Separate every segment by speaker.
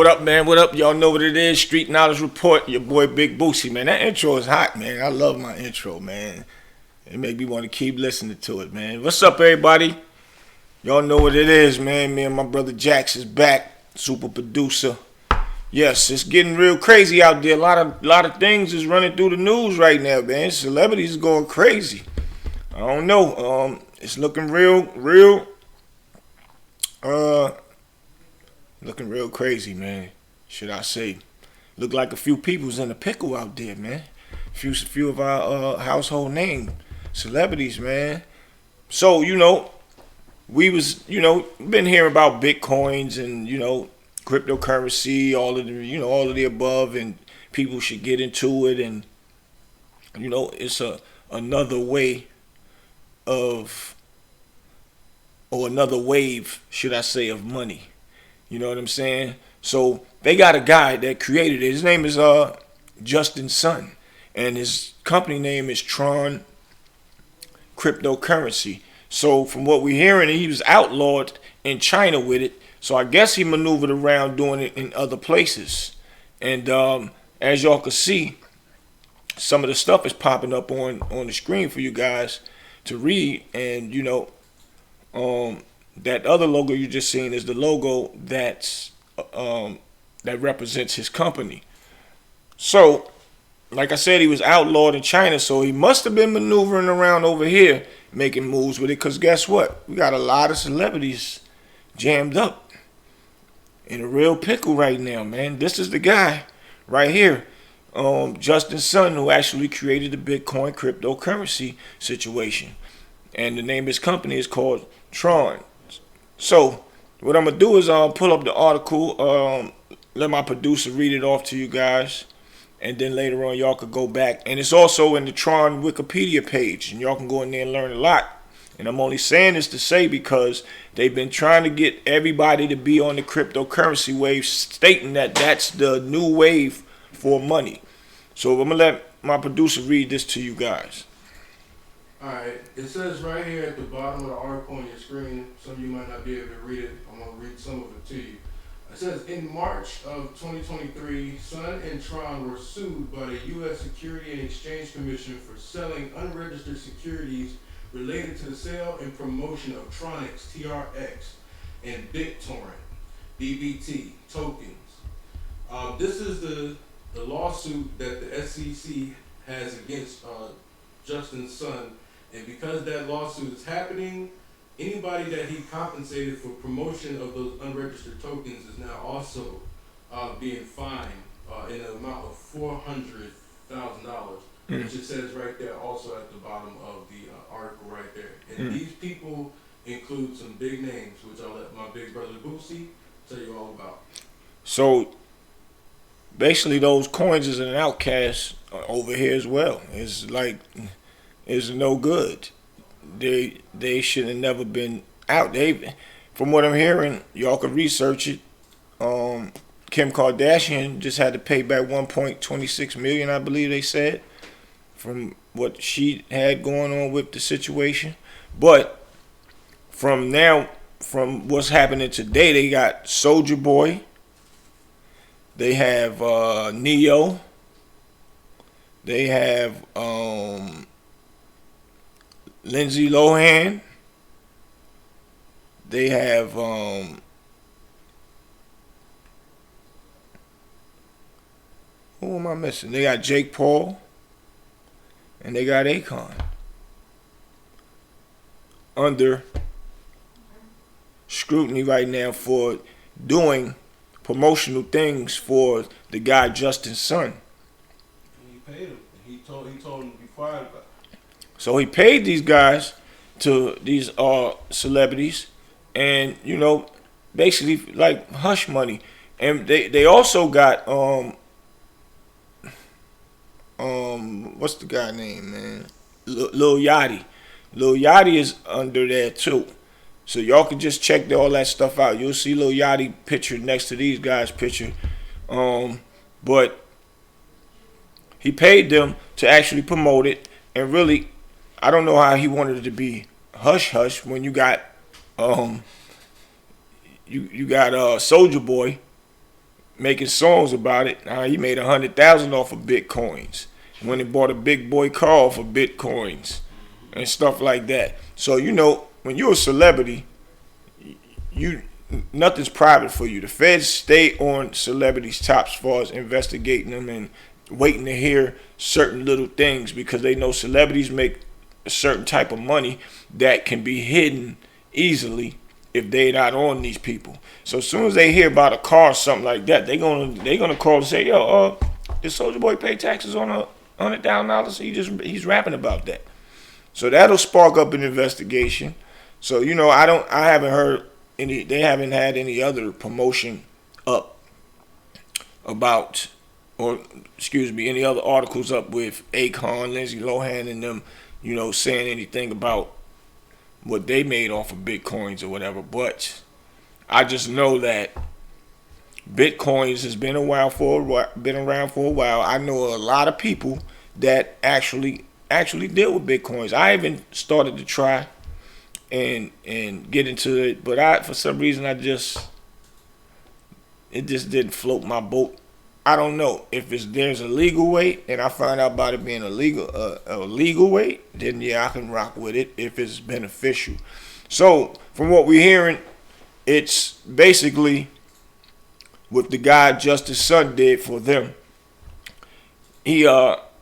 Speaker 1: What up, man? What up? Y'all know what it is. Street Knowledge Report. Your boy Big Bootsie, man. That intro is hot, man. I love my intro, man. It make me want to keep listening to it, man. What's up, everybody? Y'all know what it is, man. Me and my brother Jax is back. Super producer. Yes, it's getting real crazy out there. A lot of things is running through the news right now, man. Celebrities going crazy. I don't know. It's looking looking real crazy, man. Should I say? Look like a few people's in a pickle out there, man. Few of our household name celebrities, man. So, we was, been hearing about Bitcoins and, cryptocurrency, all of the above, and people should get into it, and it's another way of, or another wave, should I say, of money. You know what I'm saying? So they got a guy that created it. His name is Justin Sun, and his company name is Tron Cryptocurrency. So from what we're hearing, he was outlawed in China with it. So I guess he maneuvered around doing it in other places. And as y'all can see, some of the stuff is popping up on the screen for you guys to read. And that other logo you just seen is the logo that represents his company. So, like I said, he was outlawed in China, so he must have been maneuvering around over here, making moves with it. Because guess what? We got a lot of celebrities jammed up in a real pickle right now, man. This is the guy right here, Justin Sun, who actually created the Bitcoin cryptocurrency situation. And the name of his company is called Tron. So what I'm going to do is pull up the article, let my producer read it off to you guys, and then later on y'all could go back. And it's also in the Tron Wikipedia page, and y'all can go in there and learn a lot. And I'm only saying this to say because they've been trying to get everybody to be on the cryptocurrency wave, stating that that's the new wave for money. So I'm going to let my producer read this to you guys.
Speaker 2: Alright, it says right here at the bottom of the article on your screen, some of you might not be able to read it, I'm going to read some of it to you. It says, in March of 2023, Sun and Tron were sued by the U.S. Securities and Exchange Commission for selling unregistered securities related to the sale and promotion of Tronix, TRX, and BitTorrent, BBT, tokens. This is the lawsuit that the SEC has against Justin Sun. And because that lawsuit is happening, anybody that he compensated for promotion of those unregistered tokens is now also being fined in an amount of $400,000, which it says right there also at the bottom of the article right there. And these people include some big names, which I'll let my big brother Bootsie tell you all about.
Speaker 1: So basically those coins is an outcast over here as well. It's like... is no good. They should have never been out. From what I'm hearing, y'all can research it. Kim Kardashian just had to pay back 1.26 million, I believe they said, from what she had going on with the situation. But from what's happening today, they got Soulja Boy. They have Neyo. They have Lindsay Lohan. They have who am I missing? They got Jake Paul, and they got Akon under scrutiny right now for doing promotional things for the guy Justin Sun.
Speaker 2: He paid him. He told him to be quiet about it.
Speaker 1: So he paid these guys, to these celebrities, and basically like hush money. And they also got what's the guy name, man? Lil Yachty. Lil Yachty is under there too. So y'all can just check all that stuff out. You'll see Lil Yachty picture next to these guys' picture. But he paid them to actually promote it, and really, I don't know how he wanted it to be hush hush when you got you got Soulja Boy making songs about it. He made 100,000 off of bitcoins when he bought a big boy car for bitcoins and stuff like that. So when you're a celebrity, you nothing's private for you. The feds stay on celebrities' tops as far as investigating them and waiting to hear certain little things because they know celebrities make a certain type of money that can be hidden easily if they're not on these people. So as soon as they hear about a car or something like that, they're gonna call and say, "Yo, did Soulja Boy pay taxes on $100,000? He's rapping about that." So that'll spark up an investigation. So I haven't heard any. They haven't had any other promotion up about, or excuse me, any other articles up with Akon, Lindsay Lohan, and them, saying anything about what they made off of bitcoins or whatever. But I just know that bitcoins has been around for a while. I know a lot of people that actually deal with bitcoins. I even started to try and get into it, but for some reason it just didn't float my boat. I don't know if there's a legal way, and I find out about it being a legal way. Then yeah, I can rock with it if it's beneficial. So from what we're hearing, it's basically what the guy Justice Son did for them. He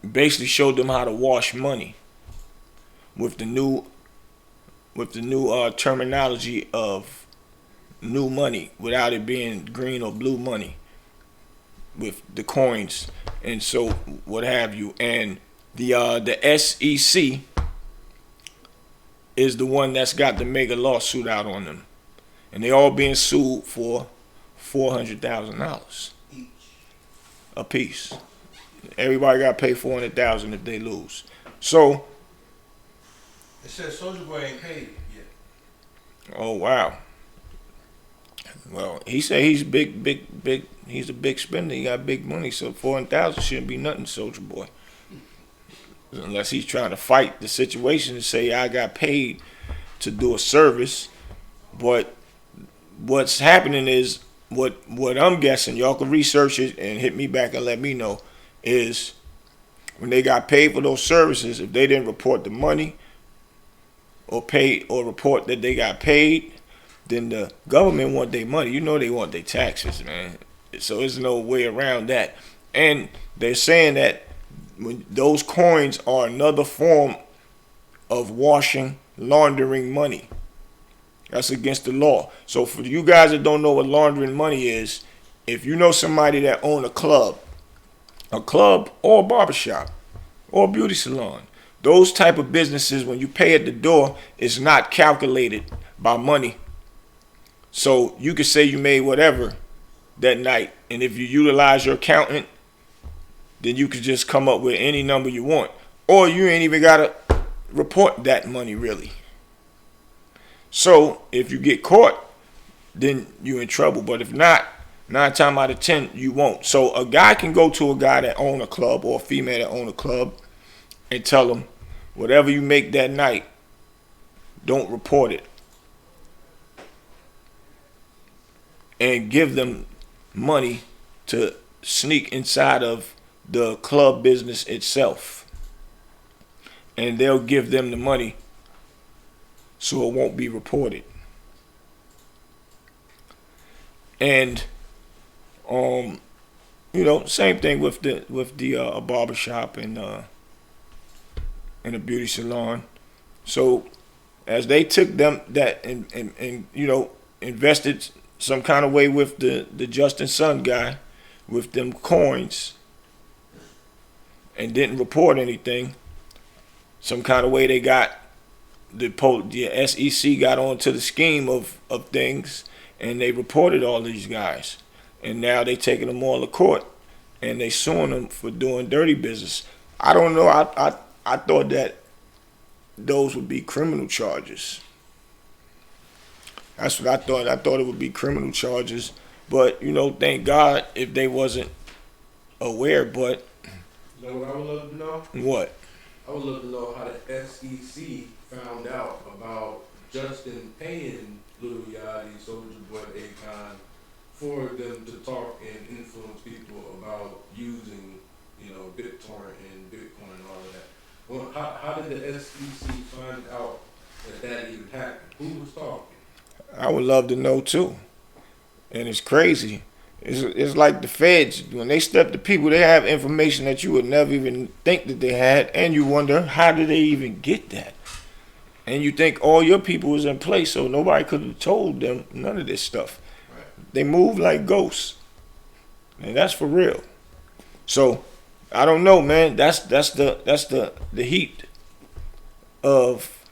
Speaker 1: basically showed them how to wash money with the new terminology of new money without it being green or blue money, with the coins and so what have you. And the SEC is the one that's got the mega lawsuit out on them, and they all being sued for $400,000 a piece. Everybody got to pay $400,000 if they lose. So
Speaker 2: it says Soulja Boy ain't paid yet.
Speaker 1: Oh wow. Well, he said he's big. He's a big spender. He got big money, so 400,000 shouldn't be nothing, Soulja Boy. Unless he's trying to fight the situation and say I got paid to do a service. But what's happening is what I'm guessing. Y'all can research it and hit me back and let me know. Is when they got paid for those services, if they didn't report the money or pay or report that they got paid, then the government want their money. They want their taxes, man. So there's no way around that. And they're saying that when those coins are another form of laundering money. That's against the law. So for you guys that don't know what laundering money is, if you know somebody that own a club or a barbershop or a beauty salon, those type of businesses, when you pay at the door, is not calculated by money. So you could say you made whatever that night, and if you utilize your accountant, then you could just come up with any number you want, or you ain't even gotta report that money really. So if you get caught, then you're in trouble. But if not, 9 times out of 10 you won't. So a guy can go to a guy that own a club or a female that own a club and tell them, whatever you make that night, don't report it, and give them money to sneak inside of the club business itself, and they'll give them the money so it won't be reported. And same thing with the barbershop and a beauty salon. So as they took them that and invested some kind of way with the Justice Son guy with them coins and didn't report anything, some kind of way they got the SEC got onto the scheme of things, and they reported all these guys, and now they taking them all to court and they suing them for doing dirty business. I don't know. I thought that those would be criminal charges. That's what I thought. I thought it would be criminal charges, but thank God if they wasn't aware. But
Speaker 2: you know what I would love to know?
Speaker 1: What?
Speaker 2: I would love to know how the SEC found out about Justin paying Lil Yachty, Soulja Boy, Akon for them to talk and influence people about using, BitTorrent and Bitcoin and all of that. Well, how did the SEC find out that even happened? Who was talking?
Speaker 1: I would love to know too. And it's crazy. It's like the feds, when they step to people, they have information that you would never even think that they had, and you wonder, how did they even get that? And you think all your people was in place, so nobody could have told them none of this stuff.
Speaker 2: Right.
Speaker 1: They move like ghosts. And that's for real. So, I don't know, man. That's the heat of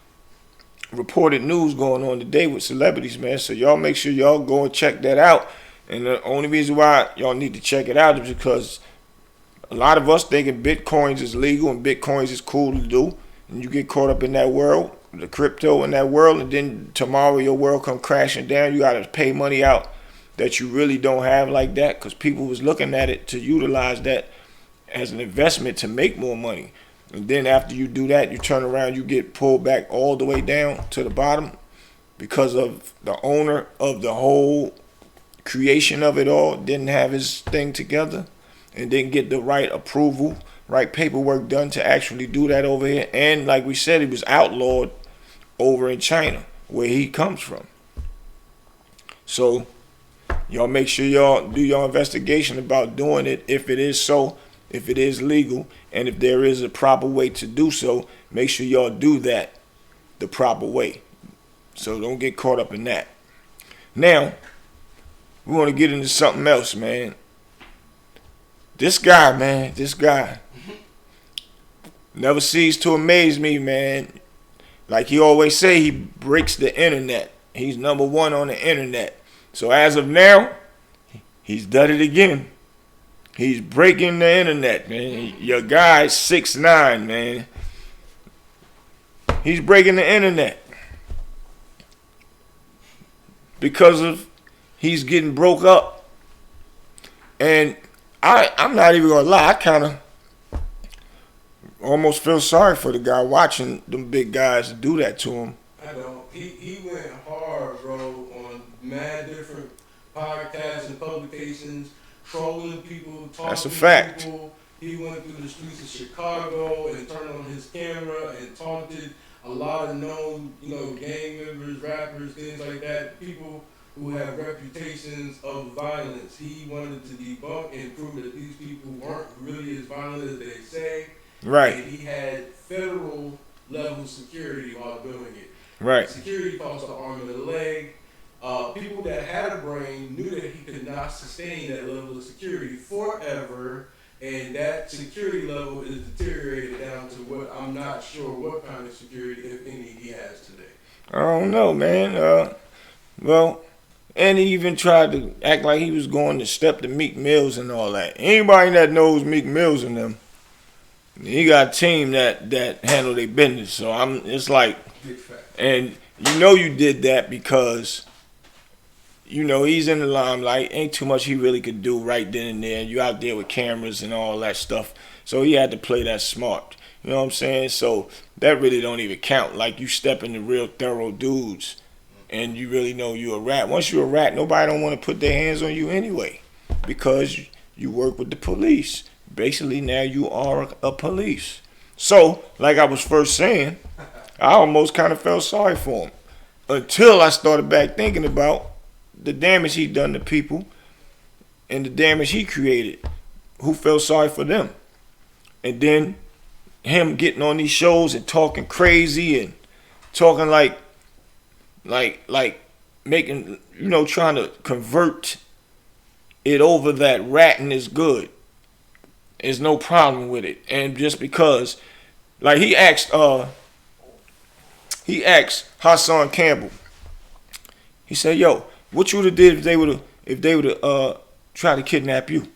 Speaker 1: reported news going on today with celebrities, man. So y'all make sure y'all go and check that out. And the only reason why y'all need to check it out is because a lot of us thinking Bitcoins is legal and Bitcoins is cool to do. And you get caught up in that world, the crypto in that world, and then tomorrow your world come crashing down. You got to pay money out that you really don't have like that, because people was looking at it to utilize that as an investment to make more money. And then after you do that, you turn around, you get pulled back all the way down to the bottom because of the owner of the whole creation of it all didn't have his thing together and didn't get the right approval, right paperwork done to actually do that over here. And like we said, it was outlawed over in China, where he comes from. So y'all make sure y'all do your investigation about doing it, if it is so, if it is legal, and if there is a proper way to do so. Make sure y'all do that the proper way. So don't get caught up in that. Now, we want to get into something else, man. This guy never ceases to amaze me, man. Like he always say, he breaks the internet. He's number one on the internet. So as of now, he's done it again. He's breaking the internet, man. Your guy's 6'9", man. He's breaking the internet because of he's getting broke up. And I'm not even gonna lie, I kind of almost feel sorry for the guy watching them big guys do that to him.
Speaker 2: I don't. He went hard, bro, on mad different podcasts and publications, trolling people, talking
Speaker 1: That's a fact.
Speaker 2: to people. He went through the streets of Chicago and turned on his camera and taunted a lot of known, gang members, rappers, things like that, people who have reputations of violence. He wanted to debunk and prove that these people weren't really as violent as they say.
Speaker 1: Right.
Speaker 2: And he had federal level security while doing it.
Speaker 1: Right.
Speaker 2: Security cost an arm and a leg. People that had a brain knew that he could not sustain that level of security forever, and that security level is deteriorated down to what I'm not sure what kind of security, if any, he has today.
Speaker 1: I don't know, man. Well, and he even tried to act like he was going to step to Meek Mills and all that. Anybody that knows Meek Mills and them, he got a team that handle their business. So it's like,
Speaker 2: Big fact.
Speaker 1: and you did that because he's in the limelight. Ain't too much he really could do right then and there. You out there with cameras and all that stuff. So he had to play that smart. You know what I'm saying? So that really don't even count. Like you step into real thorough dudes and you really know you a rat. Once you're a rat, nobody don't want to put their hands on you anyway because you work with the police. Basically, now you are a police. So, like I was first saying, I almost kind of felt sorry for him until I started back thinking about the damage he done to people and the damage he created. Who felt sorry for them? And then him getting on these shows and talking crazy and talking like making, trying to convert it over that ratting is good. There's no problem with it. And just because, like he asked Hassan Campbell, he said, yo, what you would have did if they would have tried to kidnap you?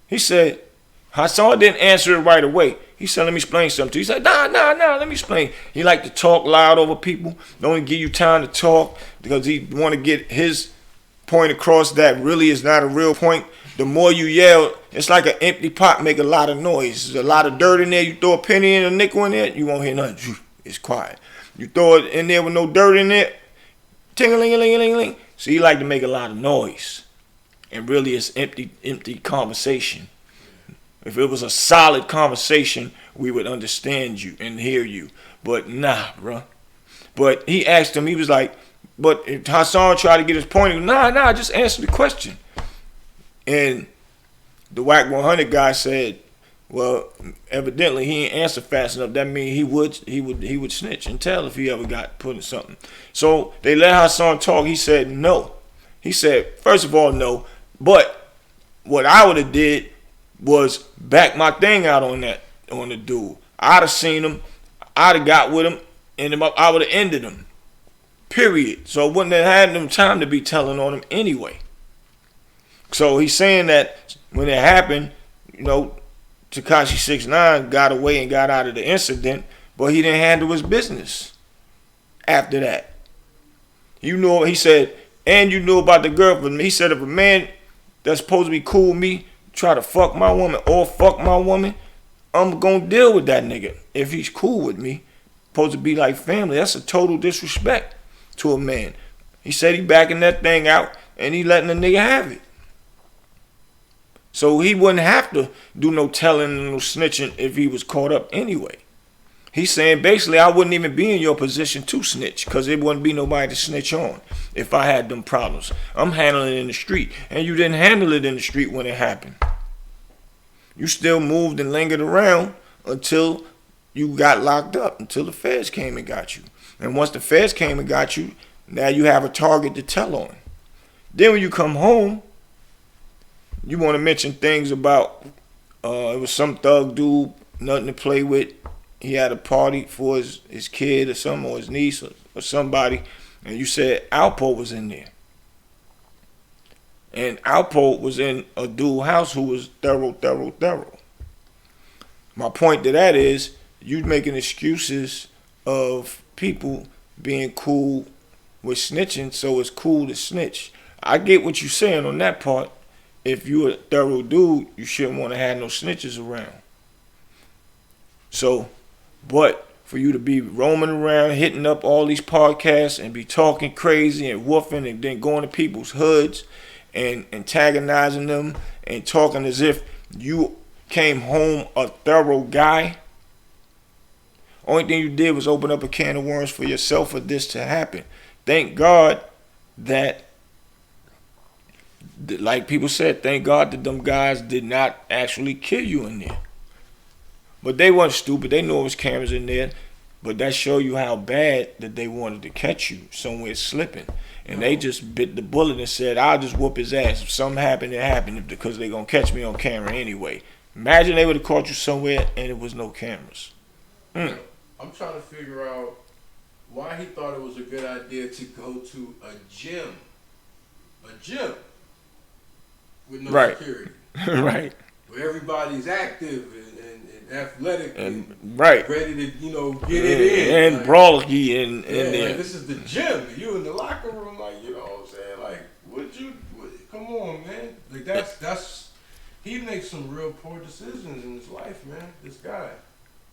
Speaker 1: He said, Hassan didn't answer it right away. He said, let me explain something to you. He said, nah, let me explain. He like to talk loud over people. Don't give you time to talk because he want to get his point across that really is not a real point. The more you yell, it's like an empty pot make a lot of noise. There's a lot of dirt in there. You throw a penny and a nickel in there, you won't hear nothing. It's quiet. You throw it in there with no dirt in it, ting-a-ling-a-ling-a-ling-a-ling, So he like to make a lot of noise. And really it's empty conversation. If it was a solid conversation, we would understand you and hear you. But nah, bro. But he asked him, he was like, but if Hassan tried to get his point, he was, nah, just answer the question. And the Whack 100 guy said, well, evidently he ain't answer fast enough. That means he would snitch and tell if he ever got put in something. So they let Hassan talk. He said no. He said, first of all, no. But what I would have did was back my thing out on the dude. I'd have seen him. I'd have got with him, and I would have ended him. Period. So I wouldn't have had them time to be telling on him anyway. So he's saying that when it happened, Tekashi 6ix9ine got away and got out of the incident, but he didn't handle his business after that. He said, and you knew about the girlfriend. He said, if a man that's supposed to be cool with me try to fuck my woman or fuck my woman, I'm going to deal with that nigga. If he's cool with me, supposed to be like family, that's a total disrespect to a man. He said he backing that thing out and he letting the nigga have it. So he wouldn't have to do no telling, no snitching if he was caught up anyway. He's saying basically I wouldn't even be in your position to snitch because there wouldn't be nobody to snitch on if I had them problems. I'm handling it in the street and you didn't handle it in the street when it happened. You still moved and lingered around until you got locked up, until the feds came and got you. And once the feds came and got you, now you have a target to tell on. Then when you come home, you want to mention things about it was some thug dude, nothing to play with. He had a party for his kid or something, or his niece or somebody, and you said Alpo was in there. And Alpo was in a dude's house who was thorough. My point to that is, you making excuses of people being cool with snitching, so it's cool to snitch. I get what you're saying on that part. If you're a thorough dude, you shouldn't want to have no snitches around. So, but for you to be roaming around, hitting up all these podcasts and be talking crazy and woofing and then going to people's hoods and antagonizing them and talking as if you came home a thorough guy, only thing you did was open up a can of worms for yourself for this to happen. Thank God that, like people said, thank God that them guys did not actually kill you in there. But they weren't stupid. They knew it was cameras in there. But that show you how bad that they wanted to catch you somewhere slipping. And they just bit the bullet and said, I'll just whoop his ass. If something happened, it happened because they're going to catch me on camera anyway. Imagine they would have caught you somewhere and it was no cameras.
Speaker 2: I'm trying to figure out why he thought it was a good idea to go to a gym. With no security.
Speaker 1: Right.
Speaker 2: Where everybody's active and athletic and
Speaker 1: right,
Speaker 2: ready to, get it in.
Speaker 1: And brawly and there.
Speaker 2: Like, this is the gym. You in the locker room, like, you know what I'm saying? Like, come on, man. Like, that's he makes some real poor decisions in his life, man. This guy.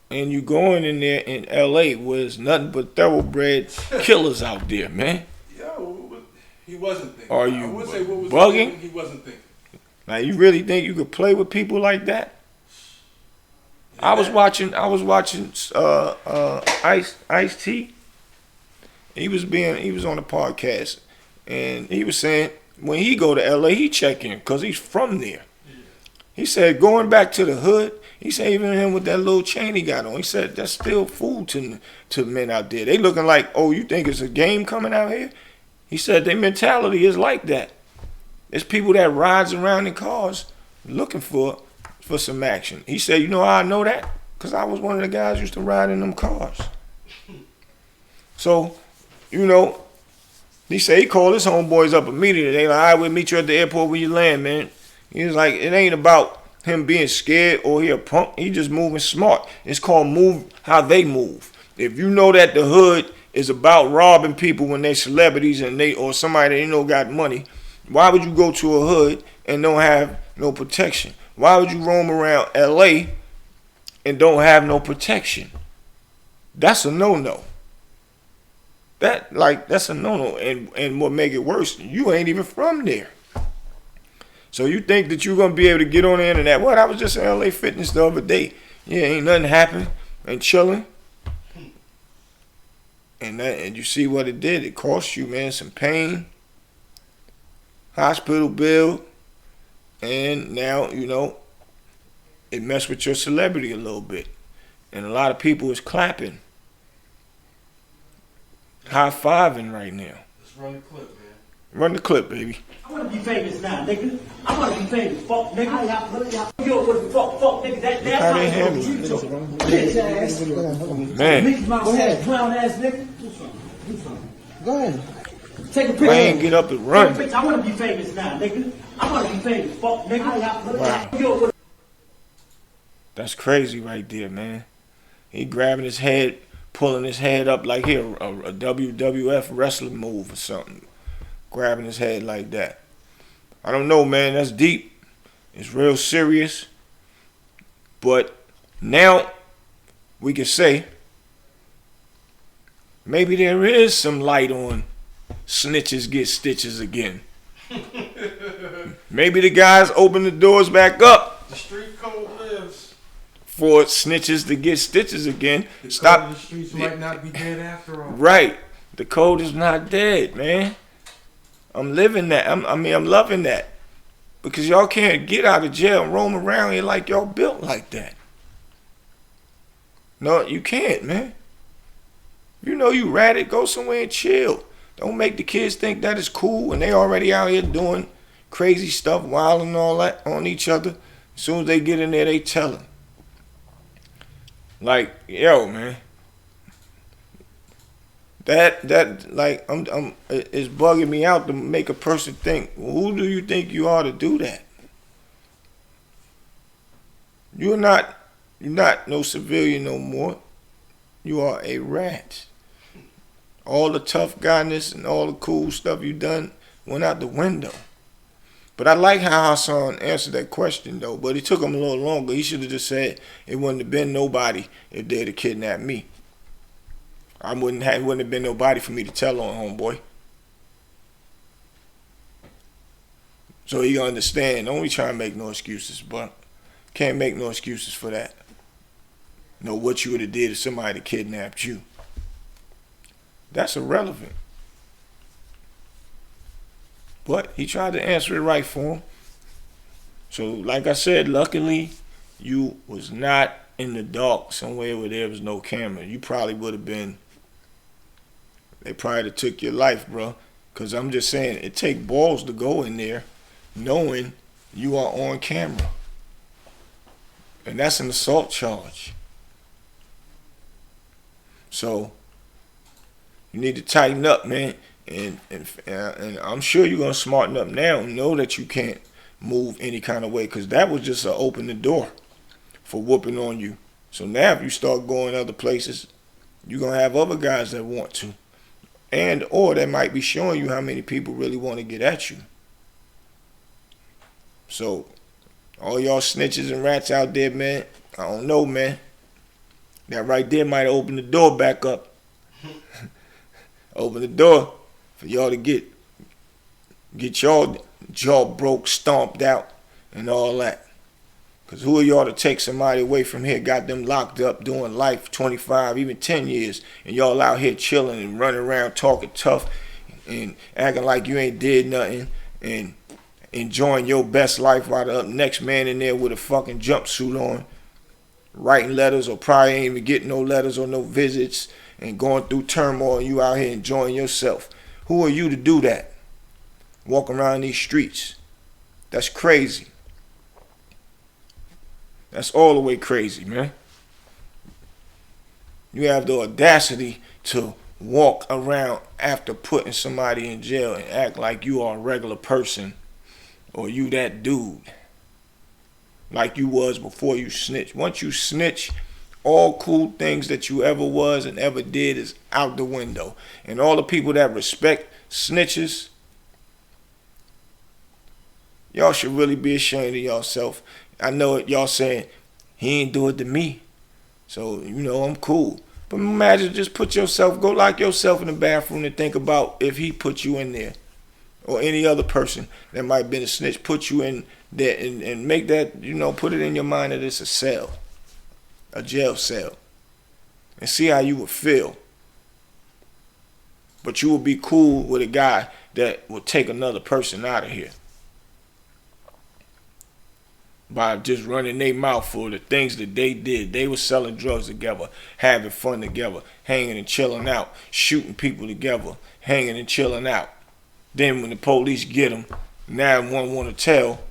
Speaker 1: And you going in there in L.A. where there's nothing but thoroughbred killers out there, man.
Speaker 2: Yo, he wasn't thinking.
Speaker 1: Are you
Speaker 2: I would say what was
Speaker 1: bugging?
Speaker 2: He wasn't thinking.
Speaker 1: Now, you really think you could play with people like that? I was watching Ice-T. He was on a podcast and he was saying when he go to LA he check in because he's from there. He said going back to the hood, he said even him with that little chain he got on, he said that's still food to men out there. They looking like, oh, you think it's a game coming out here? He said their mentality is like that. There's people that rides around in cars looking for some action. He said, you know how I know that? Because I was one of the guys who used to ride in them cars. So, he said he called his homeboys up immediately. They like, all right, we'll meet you at the airport where you land, man. He was like, it ain't about him being scared or he a punk. He just moving smart. It's called move how they move. If you know that the hood is about robbing people when they're celebrities and or somebody that got money, why would you go to a hood and don't have no protection? Why would you roam around L.A. and don't have no protection? That's a no-no. That's a no-no. And what make it worse, you ain't even from there. So you think that you're gonna be able to get on the internet? What? I was just in LA Fitness the other day. Yeah, ain't nothing happened. And chilling. And you see what it did. It cost you, man, some pain, hospital bill, and now, it messed with your celebrity a little bit. And a lot of people is clapping, high-fiving right now.
Speaker 2: Let's run the clip, man.
Speaker 1: Run the clip, baby.
Speaker 3: I want to be famous now, nigga. I want to be famous, fuck, nigga. Yo, what the fuck, nigga? That's
Speaker 1: how
Speaker 3: how
Speaker 1: they
Speaker 3: they
Speaker 1: handle
Speaker 3: you
Speaker 1: it.
Speaker 3: bitch ass.
Speaker 1: Man,
Speaker 3: Mickey Mouse ass, brown ass nigga.
Speaker 4: Go ahead.
Speaker 3: Take a picture.
Speaker 1: man, get up and run.
Speaker 3: Take a picture. I want to be famous now, nigga. I want to be famous, fuck, nigga.
Speaker 1: Wow.
Speaker 3: Yo, what
Speaker 1: That's crazy right there, man. He grabbing his head, pulling his head up like a WWF wrestling move or something. Grabbing his head like that. I don't know, man. That's deep. It's real serious. But now we can say maybe there is some light on snitches get stitches again. Maybe the guys open the doors back up
Speaker 2: The street code lives.
Speaker 1: for snitches to get stitches again.
Speaker 2: The
Speaker 1: Stop.
Speaker 2: code of the streets might not be dead after all.
Speaker 1: Right. The code is not dead, man. I'm living that. I'm loving that. Because y'all can't get out of jail and roam around here like y'all built like that. No, you can't, man. You know you ratted, go somewhere and chill. Don't make the kids think that is cool and they already out here doing crazy stuff, wilding and all that on each other. As soon as they get in there, they tell them. Like, yo, man. That like it's bugging me out to make a person think, who do you think you are to do that? You're not no civilian no more. You are a rat. All the tough guyness and all the cool stuff you done went out the window. But I like how Hassan answered that question though, but it took him a little longer. He should have just said it wouldn't have been nobody if they'd have kidnapped me. It wouldn't have been nobody for me to tell on, homeboy. So you understand, don't be trying to make no excuses, but can't make no excuses for that. Know what you would have did if somebody kidnapped you. That's irrelevant. But he tried to answer it right for him. So like I said, luckily you was not in the dark somewhere where there was no camera. You probably would have been, they probably have took your life, bro. Because I'm just saying, it take balls to go in there knowing you are on camera. And that's an assault charge. So you need to tighten up, man. And I'm sure you're going to smarten up now and know that you can't move any kind of way, because that was just to open the door for whooping on you. So now if you start going other places, you're going to have other guys that want to. And or that might be showing you how many people really want to get at you. So all y'all snitches and rats out there, man, I don't know, man. That right there might open the door back up. Open the door for y'all to get y'all jaw broke, stomped out, and all that. Because who are y'all to take somebody away from here, got them locked up, doing life 25, even 10 years, and y'all out here chilling and running around talking tough and acting like you ain't did nothing and enjoying your best life while the next man in there with a fucking jumpsuit on, writing letters or probably ain't even getting no letters or no visits and going through turmoil, and you out here enjoying yourself. Who are you to do that? Walk around these streets. That's crazy. That's all the way crazy, man. You have the audacity to walk around after putting somebody in jail and act like you are a regular person or you that dude. Like you was before you snitch. Once you snitch, all cool things that you ever was and ever did is out the window. And all the people that respect snitches, y'all should really be ashamed of yourself. I know it, y'all saying, he ain't do it to me. So, I'm cool. But imagine, just go lock yourself in the bathroom and think about if he put you in there, or any other person that might have been a snitch put you in there, and make that, put it in your mind that it's a cell, a jail cell, and see how you would feel. But you would be cool with a guy that would take another person out of here by just running their mouth for the things that they did. They were selling drugs together, having fun together, hanging and chilling out, shooting people together, hanging and chilling out. Then when the police get them, now one want to tell,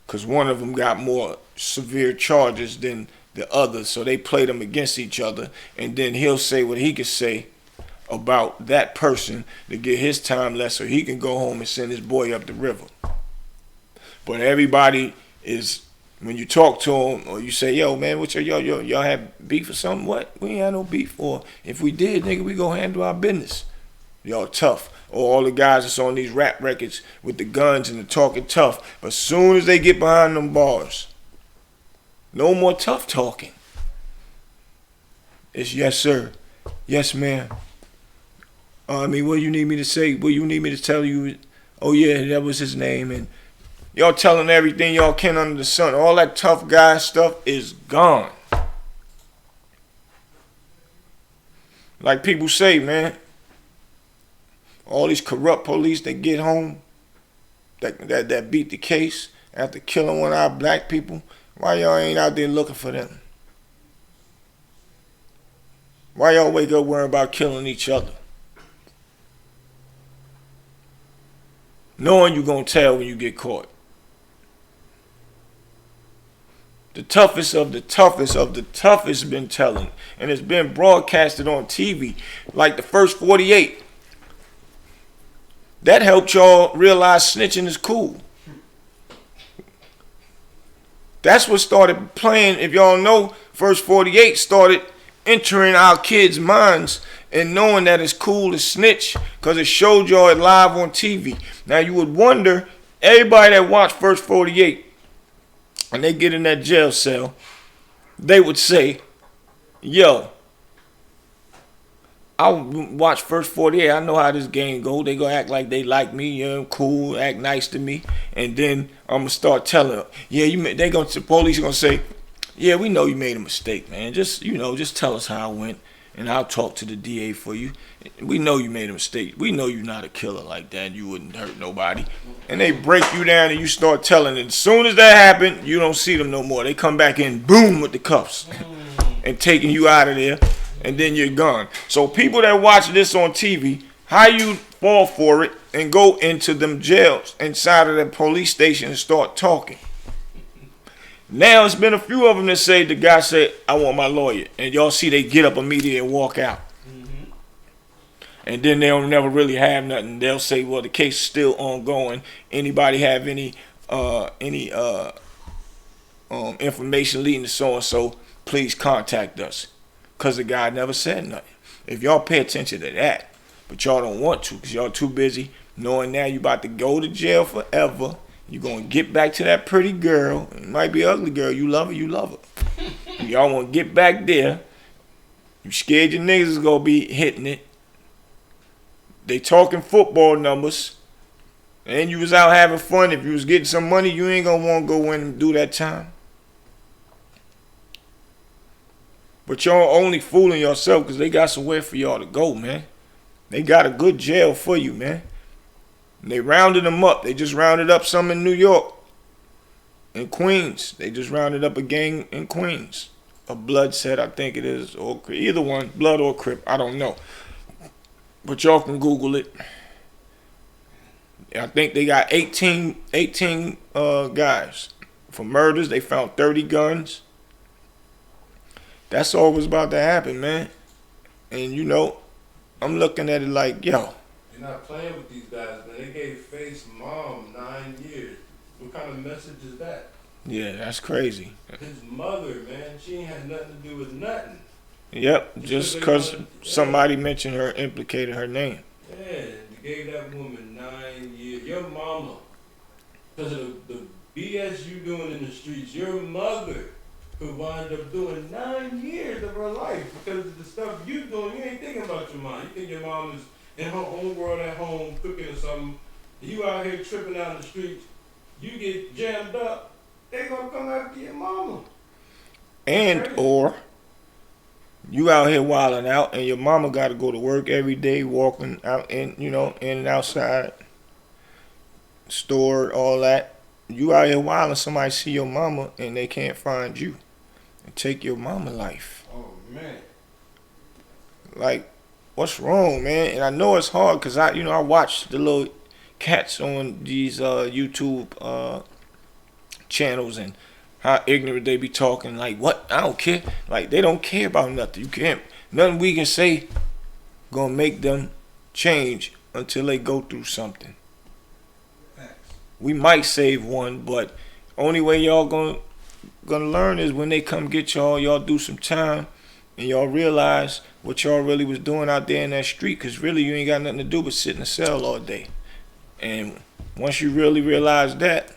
Speaker 1: because one of them got more severe charges than the other, so they play them against each other, and then he'll say what he could say about that person to get his time less so he can go home and send his boy up the river. But everybody is, when you talk to them or you say, yo man, what y'all have beef or something? What? We ain't had no beef. Or if we did, nigga, we go handle our business. Y'all tough. Or all the guys that's on these rap records with the guns and the talking tough. But as soon as they get behind them bars, no more tough talking. It's yes sir, yes ma'am. What do you need me to say? What do you need me to tell you? Oh yeah, that was his name. And y'all telling everything y'all can under the sun. All that tough guy stuff is gone. Like people say, man, all these corrupt police that get home, that beat the case after killing one of our black people, why y'all ain't out there looking for them? Why y'all wake up worrying about killing each other? Knowing you gonna tell when you get caught. The toughest of the toughest of the toughest been telling. And it's been broadcasted on TV. Like the first 48. That helped y'all realize snitching is cool. That's what started playing. If y'all know, first 48 started entering our kids' minds and knowing that it's cool to snitch because it showed y'all it live on TV. Now you would wonder, everybody that watched first 48 and they get in that jail cell, they would say, yo, I watch first 48. I know how this game go. They gonna act like they like me, cool, act nice to me, and then I'm gonna start telling them, yeah, the police gonna say, yeah, we know you made a mistake, man. Just tell us how it went, and I'll talk to the DA for you. We know you made a mistake. We know you're not a killer like that. You wouldn't hurt nobody. And they break you down, and you start telling. And as soon as that happened, you don't see them no more. They come back in, boom, with the cuffs, and taking you out of there. And then you're gone. So people that watch this on TV, how you fall for it and go into them jails inside of that police station and start talking. Now it's been a few of them that say, the guy said, I want my lawyer. And y'all see they get up immediately and walk out. Mm-hmm. And then they'll never really have nothing. They'll say, well, the case is still ongoing. Anybody have any information leading to so-and-so, please contact us. Because the guy never said nothing. If y'all pay attention to that, but y'all don't want to because y'all too busy knowing now you about to go to jail forever. You're going to get back to that pretty girl. It might be an ugly girl. You love her. Y'all want to get back there. You scared your niggas is going to be hitting it. They talking football numbers. And you was out having fun. If you was getting some money, you ain't going to want to go in and do that time. But y'all only fooling yourself because they got somewhere for y'all to go, man. They got a good jail for you, man. And they rounded them up. They just rounded up some in New York. In Queens. They just rounded up a gang in Queens. A Blood set, I think it is. Or either one. Blood or Crip. I don't know. But y'all can Google it. I think they got 18 guys. For murders, they found 30 guns. That's all was about to happen, man. And I'm looking at it like, yo.
Speaker 2: You're not playing with these guys, man. They gave Faith's mom 9 years. What kind of message is that?
Speaker 1: Yeah, that's crazy.
Speaker 2: His mother, man, she ain't had nothing to do with nothing.
Speaker 1: Yep, just because somebody mentioned her, implicated her name.
Speaker 2: Yeah, they gave that woman 9 years. Your mama, because of the BS you doing in the streets, your mother could wind up doing 9 years of her life because of the stuff you doing. You ain't thinking about your mom. You think your mom is in her own world at home cooking or something. You out here tripping down the streets. You get jammed up. They gonna come after your mama.
Speaker 1: And or you out here wilding out, and your mama got to go to work every day, walking out in and outside, store, all that. You out here wilding, somebody see your mama and they can't find you and take your mama life.
Speaker 2: Oh man.
Speaker 1: Like, what's wrong, man? And I know it's hard because I watch the little cats on these YouTube channels and how ignorant they be talking. Like, what? I don't care. Like, they don't care about nothing. You can't. Nothing we can say gonna make them change until they go through something.
Speaker 2: Facts.
Speaker 1: We might save one, but only way y'all gonna learn is when they come get y'all do some time, and y'all realize what y'all really was doing out there in that street. Cause really you ain't got nothing to do but sit in a cell all day. And once you really realize that,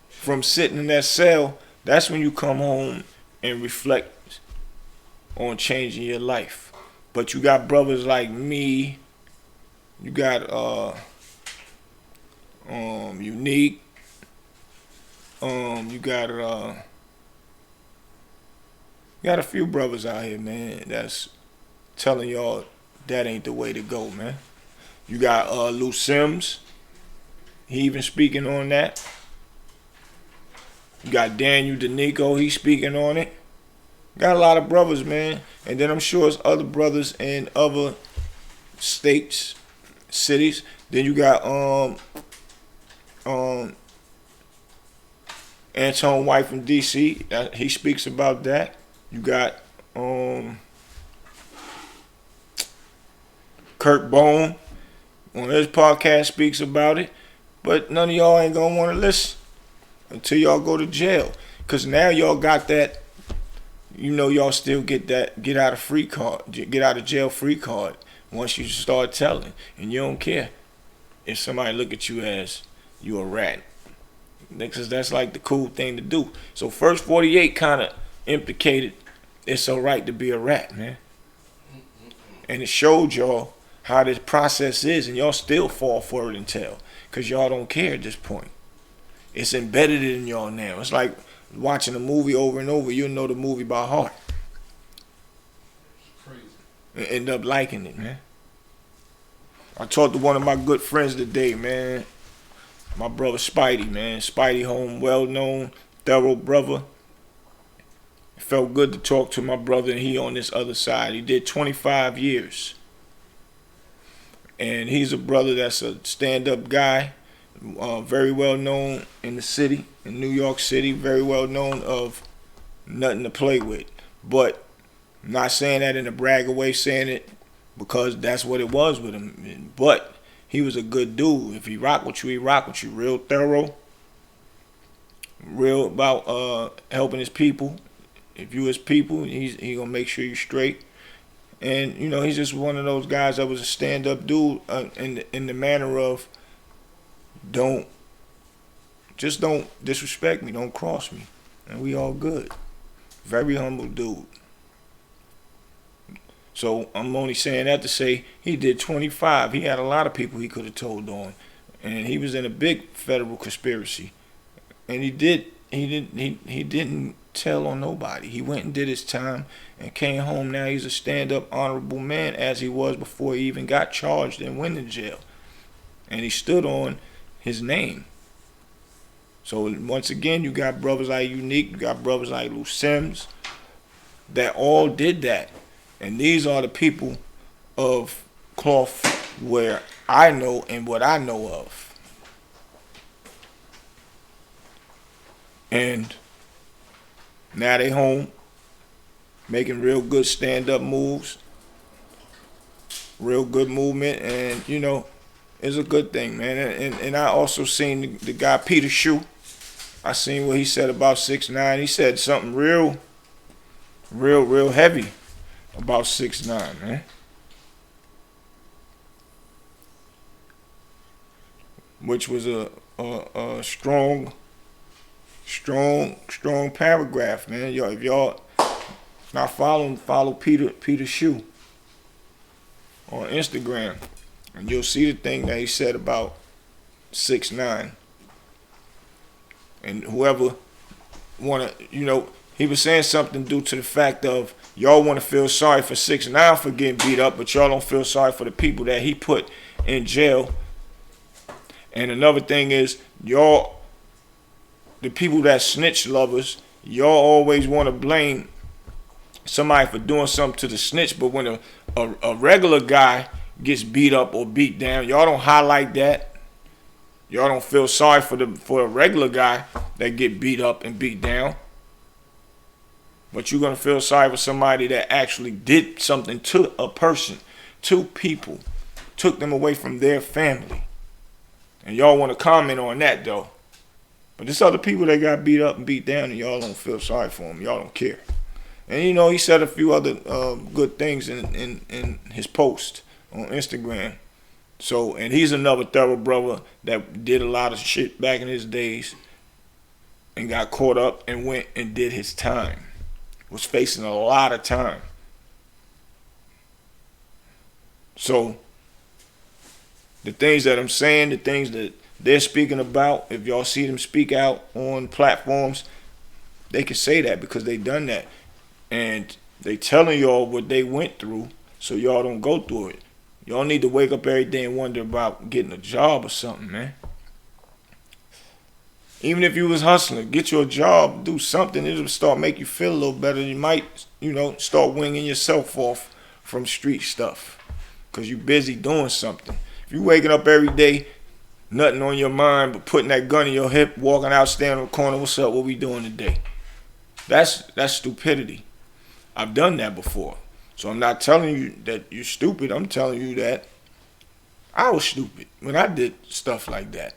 Speaker 1: from sitting in that cell, that's when you come home and reflect on changing your life. But you got brothers like me, you got Unique, you got a few brothers out here, man, that's telling y'all that ain't the way to go, man. You got Lou Sims, he even speaking on that. You got Daniel DeNico, he's speaking on it. Got a lot of brothers, man. And then I'm sure it's other brothers in other states, cities. Then you got Anton White from DC. He speaks about that. You got Kurt Bone on his podcast speaks about it. But none of y'all ain't gonna want to listen until y'all go to jail. Cause now y'all got that, y'all still get that get out of jail free card once you start telling. And you don't care if somebody look at you as you a rat. Because that's like the cool thing to do. So First 48 kind of implicated it's alright to be a rat, man. And it showed y'all how this process is, and y'all still fall for it and tell. Because y'all don't care at this point. It's embedded in y'all now. It's like watching a movie over and over. You'll know the movie by heart.
Speaker 2: It's crazy.
Speaker 1: And end up liking it, man. I talked to one of my good friends today, man. My brother Spidey, man. Spidey Home, well-known, thorough brother. It felt good to talk to my brother, and he on this other side. He did 25 years. And he's a brother that's a stand-up guy. Very well known in the city, in New York City, very well known of nothing to play with. But I'm not saying that in a bragger way, saying it because that's what it was with him. But he was a good dude. If he rock with you, he rock with you. Real thorough, real about helping his people. If you his people, he gonna make sure you straight. And he's just one of those guys that was a stand-up dude in the manner of don't disrespect me, don't cross me, and we all good. Very humble dude. So I'm only saying that to say he did 25. He had a lot of people he could have told on, and he was in a big federal conspiracy, and he didn't tell on nobody. He went and did his time and came home. Now he's a stand-up, honorable man as he was before he even got charged and went to jail, and he stood on his name. So once again, you got brothers like Unique, you got brothers like Lou Sims that all did that. And these are the people of cloth where I know and what I know of. And now they home, making real good stand-up moves, real good movement, and it's a good thing, man. And I also seen the guy Peter Shue. I seen what he said about 6ix9ine. He said something real heavy about 6ix9ine, man. Which was a strong Strong paragraph, man. Yo, if y'all not following, follow Peter Shoe on Instagram, and you'll see the thing that he said about 6ix9ine. And whoever wanna, he was saying something due to the fact of y'all want to feel sorry for 6ix9ine for getting beat up, but y'all don't feel sorry for the people that he put in jail. And another thing is, y'all, the people that snitch lovers, y'all always want to blame somebody for doing something to the snitch, but when a regular guy gets beat up or beat down, y'all don't highlight that. Y'all don't feel sorry for a regular guy that get beat up and beat down. But you're going to feel sorry for somebody that actually did something to a person, to people, took them away from their family. And y'all want to comment on that, though. But there's other people that got beat up and beat down, and y'all don't feel sorry for them. Y'all don't care. And, he said a few other good things in his post on Instagram. So, and he's another thorough brother that did a lot of shit back in his days and got caught up and went and did his time. Was facing a lot of time. So, the things that I'm saying, the things that they're speaking about, if y'all see them speak out on platforms, they can say that because they done that. And they telling y'all what they went through so y'all don't go through it. Y'all need to wake up every day and wonder about getting a job or something, man. Even if you was hustling, get you a job, do something. It'll start make you feel a little better. You might, start winging yourself off from street stuff because you busy doing something. If you waking up every day, nothing on your mind but putting that gun in your hip, walking out, standing on the corner, what's up, what we doing today? That's stupidity. I've done that before. So I'm not telling you that you're stupid. I'm telling you that I was stupid when I did stuff like that.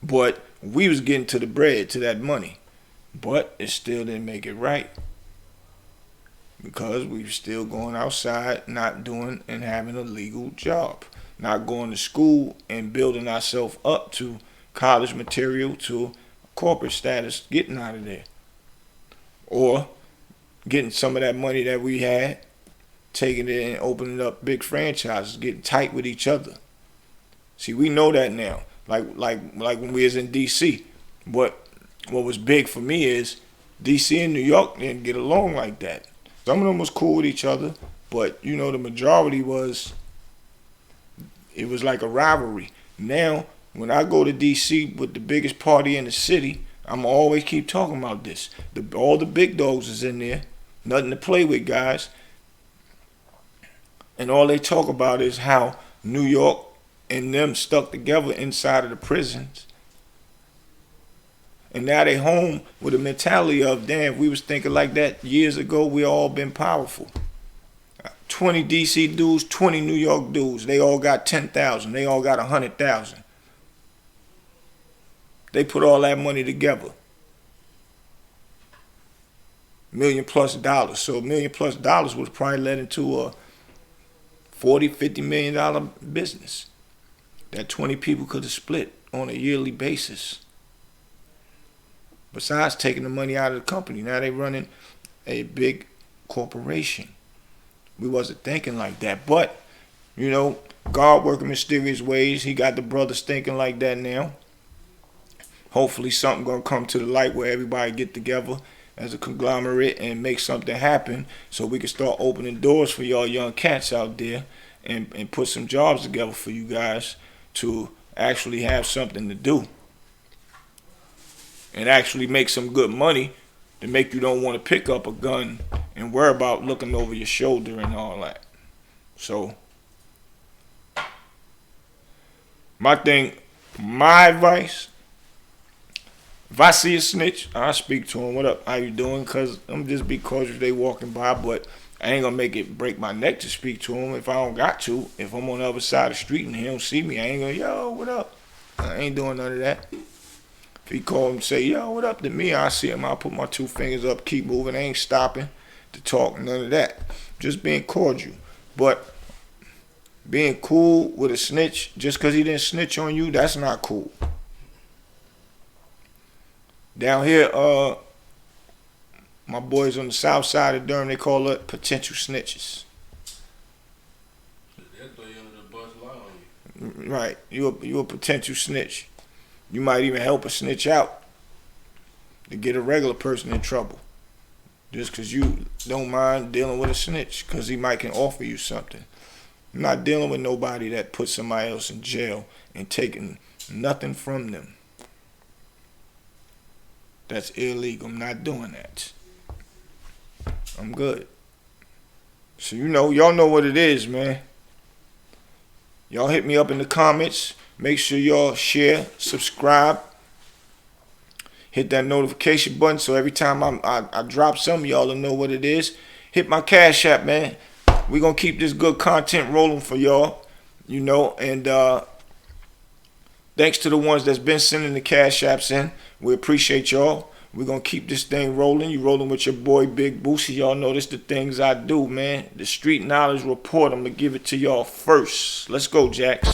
Speaker 1: But we was getting to the bread, to that money. But it still didn't make it right. Because we were still going outside, not doing and having a legal job. Not going to school and building ourselves up to college material, to corporate status, getting out of there. Or getting some of that money that we had, taking it and opening up big franchises, getting tight with each other. See, we know that now. Like when we was in D.C. What was big for me is D.C. and New York didn't get along like that. Some of them was cool with each other, but the majority was, it was like a rivalry. Now, when I go to D.C. with the biggest party in the city, I'm always keep talking about this. All the big dogs is in there. Nothing to play with, guys. And all they talk about is how New York and them stuck together inside of the prisons. And now they home with a mentality of, damn, if we was thinking like that years ago, we all been powerful. 20 DC dudes, 20 New York dudes. They all got 10,000. They all got 100,000. They put all that money together. $1 million+. So $1 million+ was probably led into a $40-50 million business that 20 people could have split on a yearly basis. Besides taking the money out of the company, now they running a big corporation. We wasn't thinking like that, but God working mysterious ways. He got the brothers thinking like that now. Hopefully something gonna come to the light where everybody get together as a conglomerate and make something happen so we can start opening doors for y'all young cats out there and put some jobs together for you guys to actually have something to do and actually make some good money to make you don't want to pick up a gun and worry about looking over your shoulder and all that. So my advice, if I see a snitch, I speak to him. What up? How you doing? Because I'm just be cautious they walking by, but I ain't going to make it break my neck to speak to him if I don't got to. If I'm on the other side of the street and he don't see me, I ain't going to, yo, what up? I ain't doing none of that. If he call and say, yo, what up to me, I see him. I'll put my 2 fingers up, keep moving. I ain't stopping to talk, none of that. Just being cordial. But being cool with a snitch, just because he didn't snitch on you, that's not cool. Down here, my boys on the south side of Durham, they call it potential snitches.
Speaker 2: They'll throw you under the bus lie on you.
Speaker 1: Right, you a potential snitch. You might even help a snitch out to get a regular person in trouble. Just because you don't mind dealing with a snitch, because he might can offer you something. I'm not dealing with nobody that puts somebody else in jail and taking nothing from them. That's illegal. I'm not doing that. I'm good. So y'all know what it is, man. Y'all hit me up in the comments. Make sure y'all share, subscribe. Hit that notification button so every time I drop something, y'all will know what it is. Hit my Cash App, man. We're going to keep this good content rolling for y'all. And thanks to the ones that's been sending the Cash Apps in. We appreciate y'all. We're going to keep this thing rolling. You rolling with your boy, Big Bootsie. Y'all know this the things I do, man. The Street Knowledge Report. I'm going to give it to y'all first. Let's go, Jax.